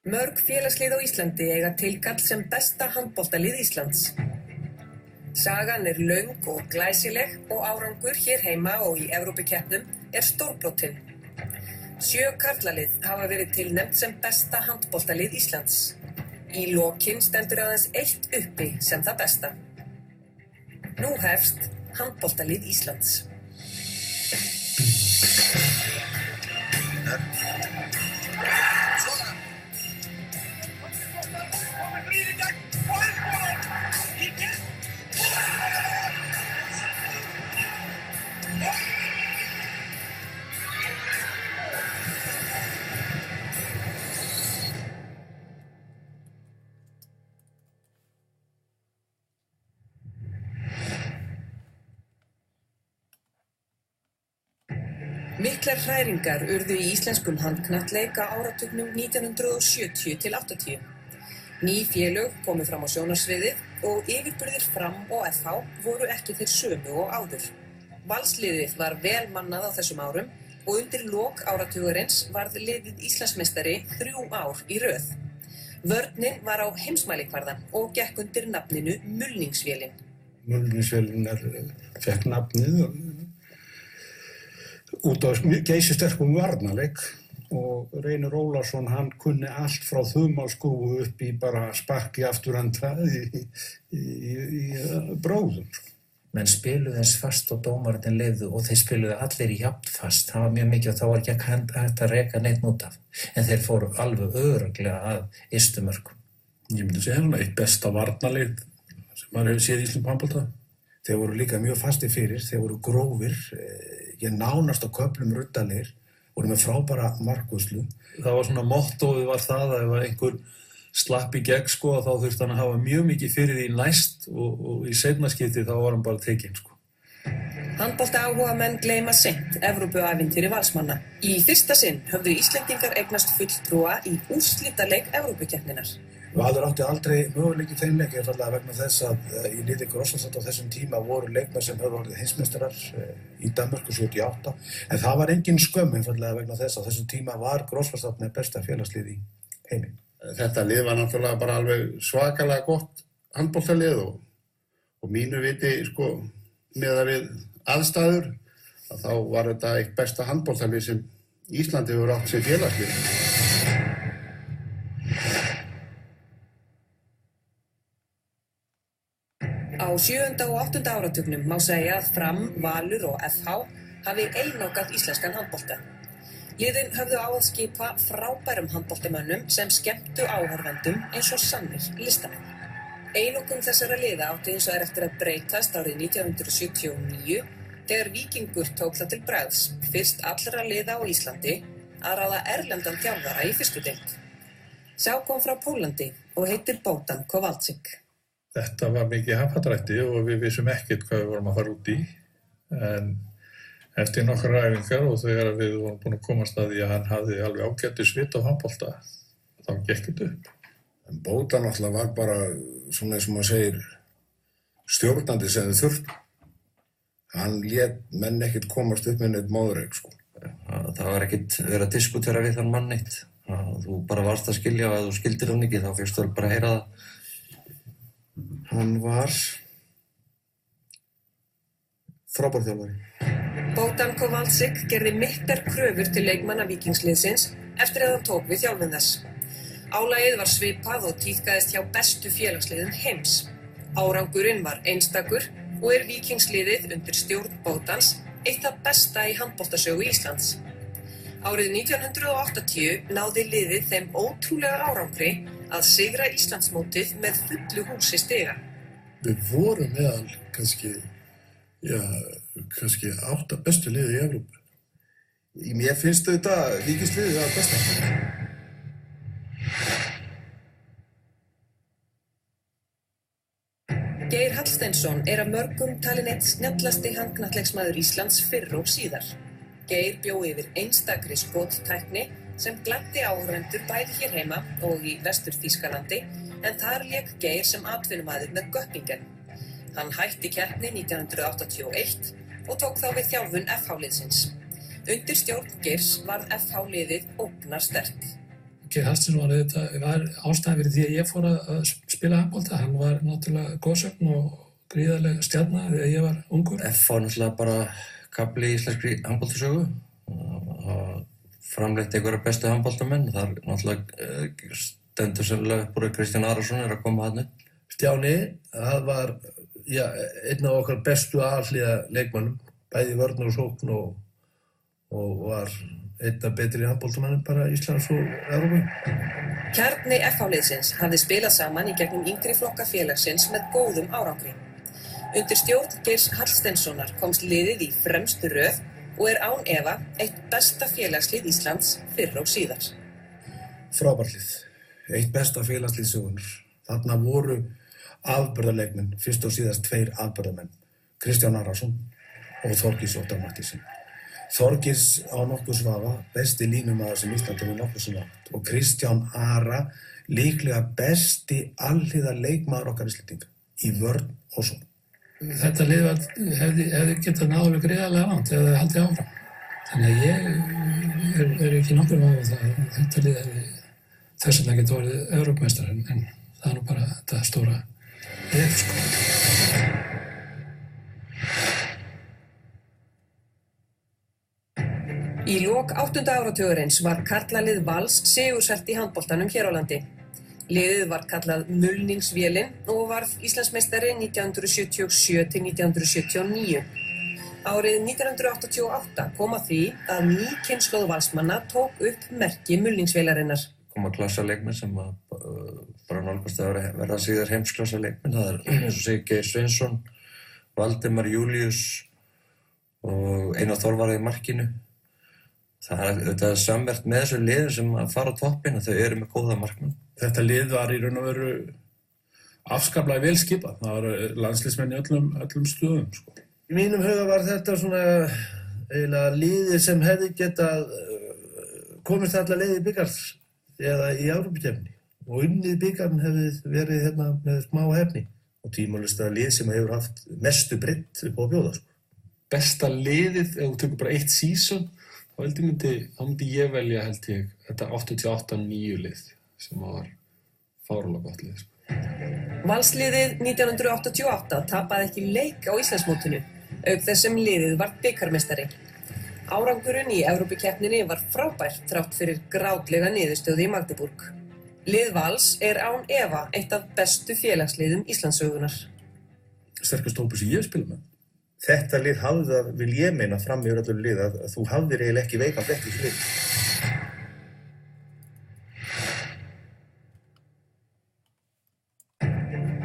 Mörg félagslið á Íslandi eiga tilkall sem besta handboltalið Íslands. Sagan löng og glæsileg og árangur hér heima og í Evrópukeppnum stórbrotinn. 7 karlalið hafa verið tilnefnd sem besta handboltalið Íslands. Í lokin stendur aðeins 1 uppi sem það besta. Nú hefst handboltalið Íslands. Miklar hræringar urðu í íslenskum handknattleik á áratugnum 1970 til 80. Ný félög komu fram á sjónarsviðið og yfirburðir Fram og FH voru ekki þeir sömu og áður. Valsliðið var vel mannað á þessum árum og undir lok áratugarins varð liðið Íslandsmeistari 3 ár í röð. Vörnin var á heimsmælikvarða og gekk undir nafninu Mulningsvélin. Mulningsvélin fékk nafnið út á geysisterkum varnarleik og Reynir Ólafsson hann kunni allt frá þumalskrúfu upp í bara sparki afturhanda í bróðum. Menn spiluðu eins fast og dómararnir leyfðu og þeir spiluðu allir í jafn fast. Það var mjög mikið og þá var ekki hægt að reka neitt út af. En þeir fóru alveg örugglega að ystu mörkum. Ég myndi segja eitt besta varnarlið sem maður hefur séð í íslenskum handbolta. Þeir voru líka mjög fastir fyrir, þeir voru grófir, ég nánast á köflum ruddalegir, voru með frábæra markvörslu. Það var svona mottóið var það að ef einhver slapp í gegn þá þurfti hann að hafa mjög mikið fyrir því næst og í seinna skipti þá var hann bara tekinn Handboltaáhugamenn gleyma seint Evrópuævintýri Valsmanna. Í fyrsta sinn höfðu Íslendingar eignast fulltrúa í úrslitaleik Evrópukeppninnar. Valur átti aldrei möguleik í þeim leik einfaldlega vegna þess að í liði Grossarstad á þessum tíma voru leikmenn sem höfðu orðið heimsmeistarar í Danmörku 78 en það var engin skömm einfaldlega vegna þess að þessum tíma var Grossarstad með besta félagslið í heimi. Þetta lið var náttúrulega bara alveg svakalega gott handboltalið og mínu viti miðað við aðstæður að þá var þetta eitt besta handboltalið sem Íslandi hefur átt sem félagslið. Á 7. og 8. áratugnum má segja að Fram, Valur og FH hafi einokað íslenskan handbolta. Liðin höfðu á að skipa frábærum handboltamönnum sem skemmtu áhorfendum eins og sannir listamenn. Einokun þessara liða átti hins vegar eftir að breytast árið 1979 þegar Víkingur tók það til bragðs, fyrst allra liða á Íslandi, að ráða erlendan þjálfara í fyrstu deild. Sá kom frá Pólandi og heitir Bogdan Kowalczyk. Þetta var mikið happdrætti og við vissum ekkert hvað við vorum að fara út í. En eftir nokkrar æfingar og þegar við vorum búin að komast að því að hann hafði alveg ágætis vit á handbolta, þá gekk þetta upp. En Bogdan náttúrulega var bara svona eins og maður segir stjórnandi sem þau þurftu. Hann lét menn ekkert komast upp með neitt móðureik Það var ekkert verið að diskutera við þann mann neitt. Þú bara varst að skilja og ef þú skildir hann ekki þá fékkstu bara að heyra það. Hann var frábær þjálfari. Bogdan Kowalczyk gerði miklar kröfur til leikmanna Víkingsliðsins eftir að hann tók við þjálfun þess. Álagið var svipað og tíðkaðist hjá bestu félagsliðum heims. Árangurinn var einstakur og Víkingsliðið undir stjórn Bogdans eitt af besta í handboltasögu Íslands. Árið 1980 náði liðið þeim ótrúlega árangri að sigra Íslandsmótið með fullu húsi stiga. Við vorum meðal kannski 8 bestu liði í Evrópu. Mér finnst þetta Víkingsliðið að besta. Geir Hallsteinsson af mörgum talinn einn snjallasti handknattleiksmaður Íslands fyrr og síðar. Geir bjó yfir einstakri skottækni sem gladdi áhorfendur bæði hér heima og í Vestur-Þýskalandi en þar lék Geir sem atvinnumaður með Göppingen. Hann hætti keppni 1981 og tók þá við þjálfun FH-liðsins. Undir stjórn Geirs varð FH-liðið ógnarsterkt. Geir Hafsteinsson var ástæðan fyrir því að ég fór að spila handbolta. Hann var náttúrulega goðsögn og gríðarleg stjarna þegar ég var ungur. FH náttúrulega bara kafli í íslenskri handboltasögu. Framleitt einhverja bestu handboltamenn. Það náttúrulega stendur sennilega upp úr Kristján Arason að koma þarna. Stjáni, það var einn af okkar bestu aðalhliða leikmönnum, bæði í vörn og sókn og var einn af betri handboltamönnum bara Íslands og Evrópu. Kjarni FH-liðsins hafði spilað saman í gegnum yngri flokka félagsins með góðum árangri. Undir stjórn Geirs Hallsteinssonar komst liðið í fremstu röð og er án efa eitt besta félagslið Íslands fyrr og síðar. Frábært lið, eitt besta félagslið sögunnar. Þarna voru afburðarleikmenn, fyrst og síðast 2 afburðarmenn, Kristján Arason og Þorgils Óttar Matthíasson. Þorgils á nokkuð svafa, besti línumaður sem Ísland hefur nokkuð sem átt og Kristján Ara líklega besti alhliða leikmaður okkar Íslendinga í vörn og sókn. Þetta lið hefði getað náð alveg gríðarlega langt ef það haldið áfram. Þannig að ég er ekki nokkur vafa það að þetta lið hefði þess vegna getað orðið Evrópumeistari, en það er nú bara þetta stóra lið, sko. Í lok 8. áratugurins var karlalið Vals sigursælt í handboltanum hér á landi. Liðið var kallað Mulningsvélin og varð Íslandsmeistari 1977 til 1979. Árið 1988 kom að því að ný kynslóð Valsmanna tók upp merki Mulningsvélarinnar. Koma klassaleikmenn sem bara nálgast að verða síðar heimsklassaleikmenn. Það er eins og segir Geir Sveinsson, Valdimar Júlíus og Einar Þorvarð í markinu. Það er samverkt með þessu liðum sem að fara á toppinn og þau eru með góða markmenn. Þetta lið var í raun og veru afskaplega vel skipað. Það var landsliðsmenn í öllum stöðum, sko. Í mínum huga var þetta svona eiginlega liðið sem hefði getað komist alla leið í bikars eða í Evrópukeppni og unnið bikarinn hefði verið hérna með smá hefni og tímalaust að lið sem hefur haft mestu breidd upp á að bjóða, sko. Besta liðið, ef þú tekur bara eitt season, þá myndi ég velja, held ég, þetta 88-9 lið sem var fáránlega gott lið, sko. Valsliðið 1988 tapaði ekki leik á Íslandsmótinu, auk þess sem liðið var bikarmeistari. Árangurinn í Evrópukeppninni var frábær þrátt fyrir grátlega niðurstöðu í Magdeburg. Lið Vals er án efa eitt af bestu félagsliðum Íslandssögunnar. Sterkast hópur sem ég spila með. Þetta lið hafði það, vil ég meina, fram yfir öllu lið að þú hafðir eiginlega ekki veikan blett í þessu lið.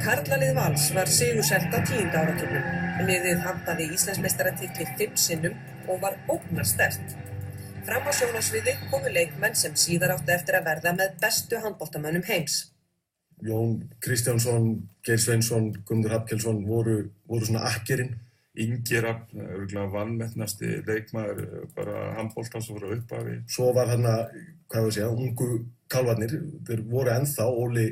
Karlalið Vals var sigursælt á 10. áratugnum. Liðið hampaði Íslandsmeistaratitli 5 sinnum og var ógnarsterkt. Fram á sjónarsviði komu leikmenn sem síðar áttu eftir að verða með bestu handboltamönnum heims. Jón Kristjánsson, Geir Sveinsson, Guðmundur Hallkelsson voru svona akkerinn. Ingi Rafn, örugglega vanmetnasti leikmaður bara handboltans og voru upphafi. Svo var þarna, ungu kálfarnir, þeir voru ennþá, Óli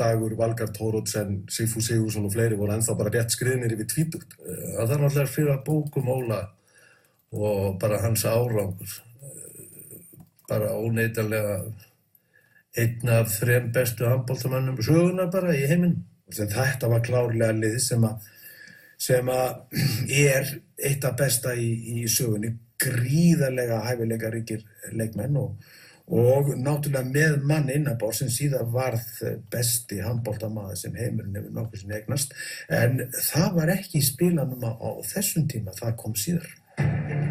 Dagur, Valgarð Thoroddsen, Sigfús Sigurðsson og fleiri voru ennþá bara rétt skriðnir yfir tvítugt. Það þarf náttúrulega fyrir að bókum Óla og bara hans árangur. Bara óneitanlega einn af 3 bestu handboltamönnum sögunnar bara í heiminum. Þetta var klárlega lið sem er eitt af besta í sögunni, gríðarlega hæfileikaríkir leikmenn og náttúrulega með mann innanborðs sem síðan varð besti handboltamaður sem heimurinn hefur nokkuð sem eignast, en það var ekki í spilanum á þessum tíma, það kom síðar.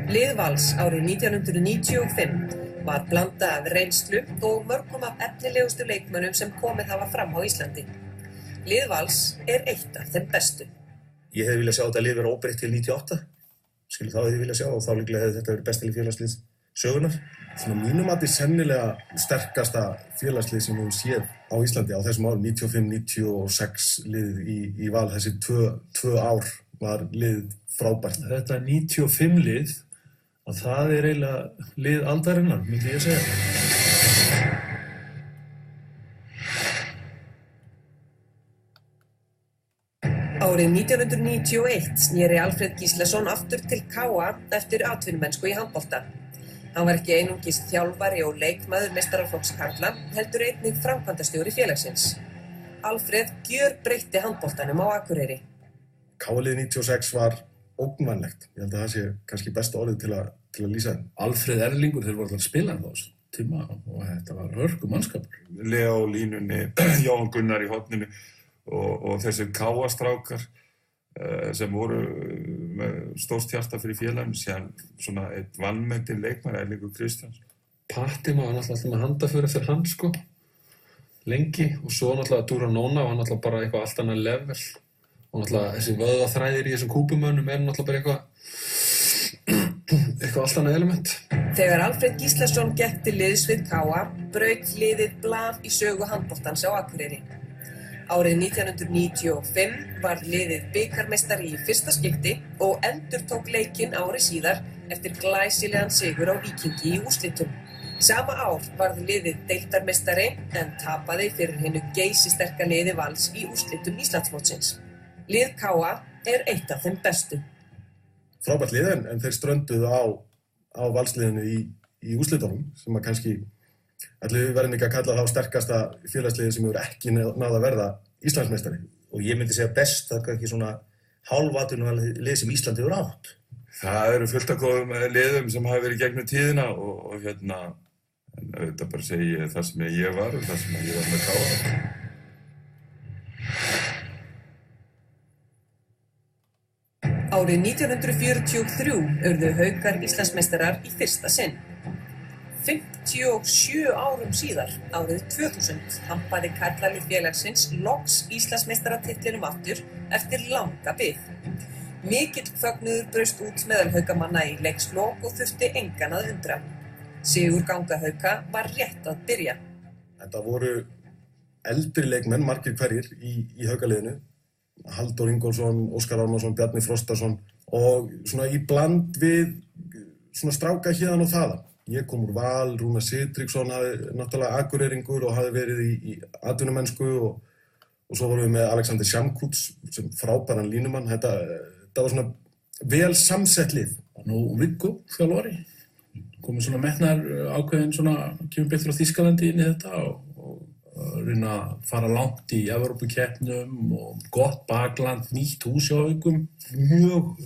Lið Vals árið 1995 var blanda af reynslu og mörgum af efnilegustu leikmönnum sem komið hafa fram á Íslandi. Lið Vals er eitt af þeim bestu. Ég hefði viljað sjá þetta lið vera óbreytt til 98. Þá hefði ég viljað sjá og þá líklega hefði þetta verið besta lið félagslið sögunnar. Svona mínum að því sennilega sterkasta félagslið sem við séð á Íslandi á þessum árum 95-96 lið í Val, þessi 2 ár var lið frábært. Þetta 95 lið, að það er eiginlega lið aldarinnar, myndi ég segja. Árið 1991 sneri Alfred Gíslason aftur til KA eftir atvinnumennsku í handbolta. Hann var ekki einungis þjálfari og leikmaður meistaraflokks karla, heldur einnig framkvæmdastjóri félagsins. Alfreð gjörbreytti handboltanum á Akureyri. KL 96 var ógnvænlegt. Ég held að það sé kannski besta orðið til að lýsa þeim. Alfreð Erlingur, þeir voru alltaf spilandi á þessum tíma og þetta var hörku mannskapur. Leo á línunni, Jón Gunnar í horninu og þessir káastrákar sem voru með stórt hjarta fyrir félaginu, síðan svona eitt vannmetinn leikmaður, Erlingur Kristjáns. Patti var náttúrulega með handaföru fyrir hann sko, lengi, og svo náttúrulega Dúra Nóna var náttúrulega bara eitthvað allt annað level, og náttúrulega þessi vöðvaþræðir í þessum kúpumönnum náttúrulega bara eitthvað allt annað element. Þegar Alfreð Gíslason gekk til liðs við KA, braut liðið blað í sögu handboltans á Akureyri. Árið 1995 var liðið bikarmeistari í fyrsta skipti og endurtók leikinn ári síðar eftir glæsilegan sigur á Víkingi í úrslitum. Sama ár varð liðið deildarmeistari en tapaði fyrir hinu geysisterka liði Vals í úrslitum Íslandsmótsins. Lið KA eitt af þeim bestu. Frábært lið en þeir strönduðu á Valsliðinu í úrslitunum sem að kannski allir verðum ekki að kalla þá sterkasta félagsliði sem hefur ekki náð að verða Íslandsmeistari. Og ég myndi segja best, það er ekki svona hálfaturnvalið sem Ísland hefur átt. Það eru fullt af góðum liðum sem hafa verið gegnum tíðina og en auðvitað bara segi ég það sem ég var og það sem ég var með KA. Árið 1943 urðu Haukar Íslandsmeistarar í fyrsta sinn. 57 árum síðar, árið 2000, hampaði karlalið félagsins loks Íslandsmeistaratitlinum aftur eftir langa bið. Mikill fögnuður braust út meðal Haukamanna í leikslok og þurfti engan að undra. Sigurganga Hauka var rétt að byrja. Þetta voru eldri leikmenn, margir hverjir í Haukaliðinu. Halldór Ingólfsson, Óskar Árnason, Bjarni Frostason og svona í bland við svona stráka héðan og þaðan. Ég kom úr Val, Rúnar Sigtryggsson hafði náttúrulega akureyringur og hafði verið í atvinnumennsku og svo vorum við með Alexander Sjamkuts sem frábæran línumann. Þetta var svona vel samsett lið. Nú Viggo þjálfari, komið svona metnar ákveðin svona, kemur betur á Þýskalandi inn í þetta og reyna að fara langt í Evrópukeppnum og gott bakland, nýtt hús hjá Haukum. Mjög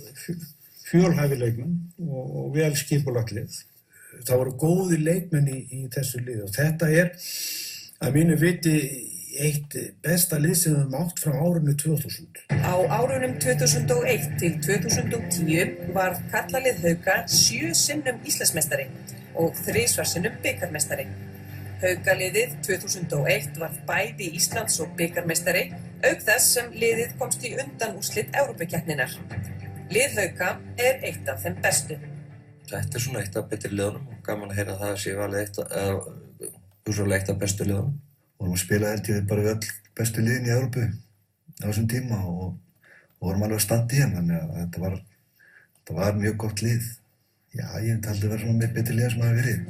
fjölhæfi leikmenn og vel skipulagt lið. Það voru góðir leikmenn í þessu lið og þetta að mínu viti eitt besta lið sem við höfum átt frá árinu 2000. Á árunum 2001 til 2010 var karlalið Hauka 7 sinnum Íslandsmeistari og 3 sinnum bikarmeistari. Haukaliðið 2001 var bæði Íslands- og bikarmeistari, auk þess sem liðið komst í undanúrslit Evrópukeppninnar. Lið Hauka eitt af þeim bestu. Þetta svona eitt af betri liðunum og gaman að heyra það sé valið eitt af bestu liðunum. Og við spilaði held ég bara við öll bestu liðin í Evrópu á þessum tíma og vorum alveg að standa í þeim, þannig að þetta var mjög gott lið. Já, ég held að vera svona með betri lið sem hafi verið.